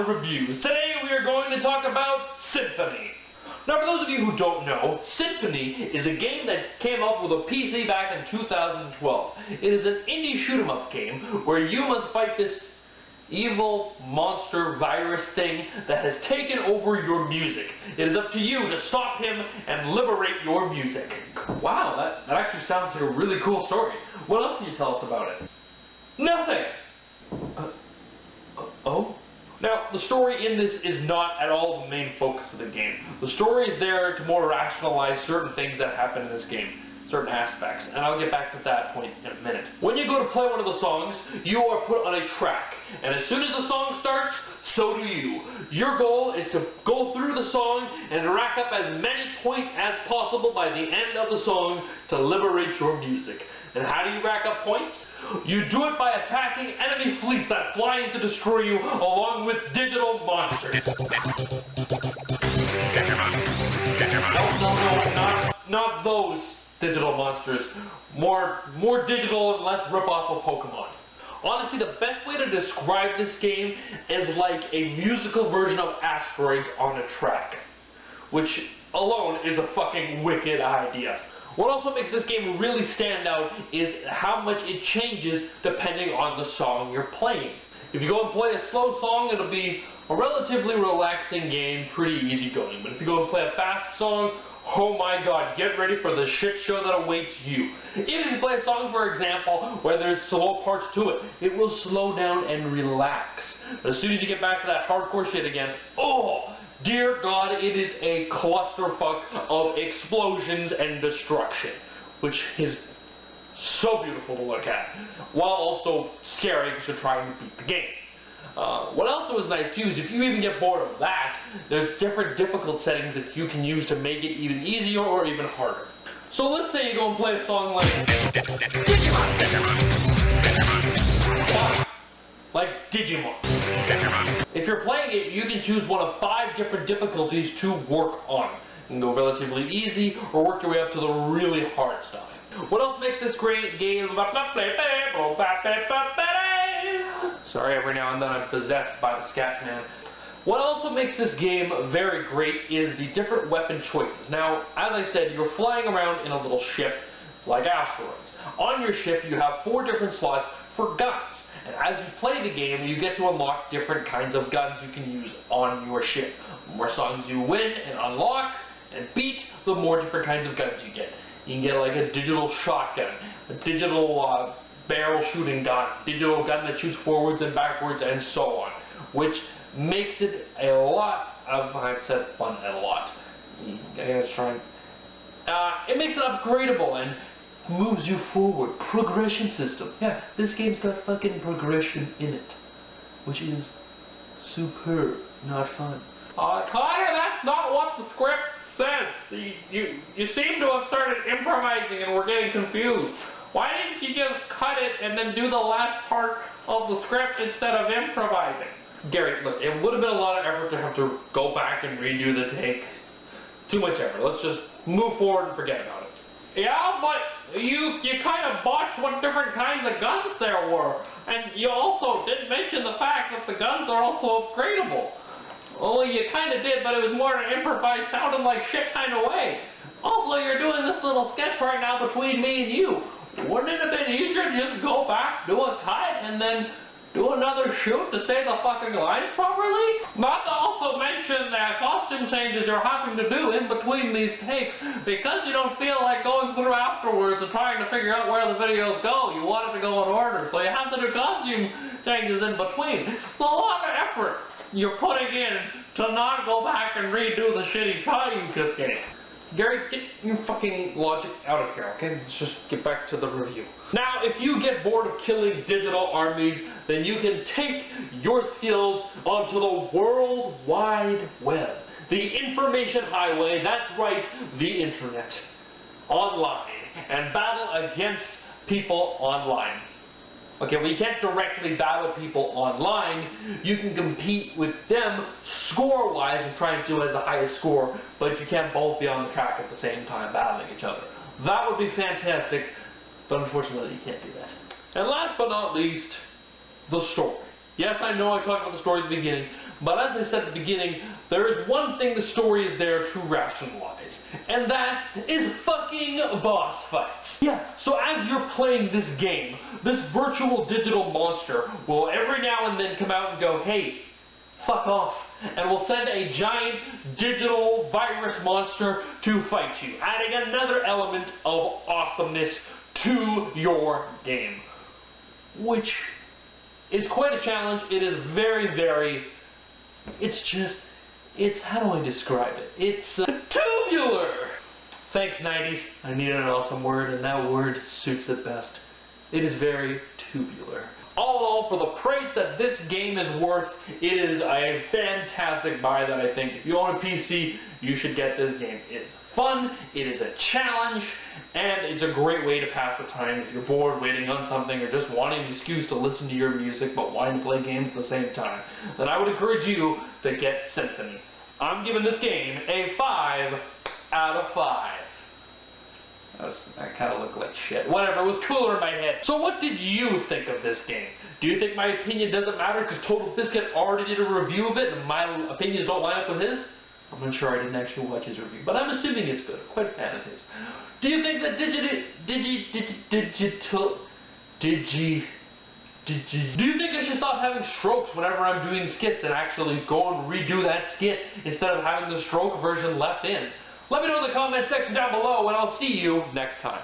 Reviews. Today we are going to talk about Symphony. Now, for those of you who don't know, Symphony is a game that came out with a PC back in 2012. It is an indie shoot-'em-up game where you must fight this evil monster virus thing that has taken over your music. It is up to you to stop him and liberate your music. Wow, that actually sounds like a really cool story. What else can you tell us about it? Nothing! Oh? Now, the story in this is not at all the main focus of the game. The story is there to more rationalize certain things that happen in this game, certain aspects, and I'll get back to that point in a minute. When you go to play one of the songs, you are put on a track, and as soon as the song starts, so do you. Your goal is to go through the song and rack up as many points as possible by the end of the song to liberate your music. And how do you rack up points? You do it by attacking enemy fleets that fly in to destroy you, along with digital monsters. No, not those digital monsters. More digital and less rip-off of Pokemon. Honestly, the best way to describe this game is like a musical version of Asteroids on a track, which alone is a fucking wicked idea. What also makes this game really stand out is how much it changes depending on the song you're playing. If you go and play a slow song, it'll be a relatively relaxing game, pretty easygoing. But if you go and play a fast song, oh my god, get ready for the shit show that awaits you. Even if you play a song, for example, where there's slow parts to it, it will slow down and relax. But as soon as you get back to that hardcore shit again, oh! Dear God, it is a clusterfuck of explosions and destruction, which is so beautiful to look at, while also scary because you're trying to beat the game. What also is nice too is if you even get bored of that, there's different difficult settings that you can use to make it even easier or even harder. So let's say you go and play a song like Digimon. If you're playing it, you can choose one of 5 different difficulties to work on. You can go relatively easy or work your way up to the really hard stuff. What else makes this great game? Sorry, every now and then I'm possessed by the scat man. What also makes this game very great is the different weapon choices. Now, as I said, you're flying around in a little ship like Asteroids. On your ship, you have 4 different slots for guns. And as you play the game, you get to unlock different kinds of guns you can use on your ship. The more songs you win and unlock and beat, the more different kinds of guns you get. You can get like a digital shotgun, a digital barrel shooting gun, digital gun that shoots forwards and backwards, and so on. Which makes it a lot of, I've said fun and a lot. It makes it upgradable and moves you forward. Progression system. Yeah, this game's got fucking progression in it, which is superb, not fun. Connor, that's not what the script says. You seem to have started improvising and we're getting confused. Why didn't you just cut it and then do the last part of the script instead of improvising? Gary, look, it would have been a lot of effort to have to go back and redo the take. Too much effort. Let's just move forward and forget about it. Yeah, but you kind of botched what different kinds of guns there were. And you also didn't mention the fact that the guns are also upgradable. Only you kind of did, but it was more an improvised, sounding like shit kind of way. Also, you're doing this little sketch right now between me and you. Wouldn't it have been easier to just go back, do a cut, and then do another shoot to say the fucking lines properly? Not to also mention the costume changes you're having to do in between these takes because you don't feel like going through afterwards and trying to figure out where the videos go. You want it to go in order, so you have to do costume changes in between. It's a lot of effort you're putting in to not go back and redo the shitty cut you just gave. Gary, get your fucking logic out of here, okay? Let's just get back to the review. Now, if you get bored of killing digital armies, then you can take your skills onto the World Wide Web. The information highway, that's right, the internet. Online. And battle against people online. Okay, well, you can't directly battle people online. You can compete with them score-wise and try and do as the highest score, but you can't both be on the track at the same time battling each other. That would be fantastic, but unfortunately you can't do that. And last but not least, the story. Yes, I know I talked about the story at the beginning, but as I said at the beginning, there is one thing the story is there to rationalize, and that is fucking boss fights. Yeah, so as you're playing this game, this virtual digital monster will every now and then come out and go, hey, fuck off, and will send a giant digital virus monster to fight you, adding another element of awesomeness to your game, which is quite a challenge. It is very, it's how do I describe it? It's tubular! Thanks, 90s. I needed an awesome word, and that word suits it best. It is very tubular. All in all, for the price that this game is worth, it is a fantastic buy that I think if you own a PC, you should get this game. It's fun, it is a challenge, and it's a great way to pass the time if you're bored waiting on something or just wanting an excuse to listen to your music but wanting to play games at the same time. Then I would encourage you to get Symphony. I'm giving this game a 5 out of 5. That kind of looked like shit. Whatever, it was cooler in my head. So what did you think of this game? Do you think my opinion doesn't matter because Total Biscuit already did a review of it and my opinions don't line up with his? I'm not sure, I didn't actually watch his review, but I'm assuming it's good. I'm quite a fan of his. Do you think that do you think I should stop having strokes whenever I'm doing skits and actually go and redo that skit instead of having the stroke version left in? Let me know in the comment section down below, and I'll see you next time.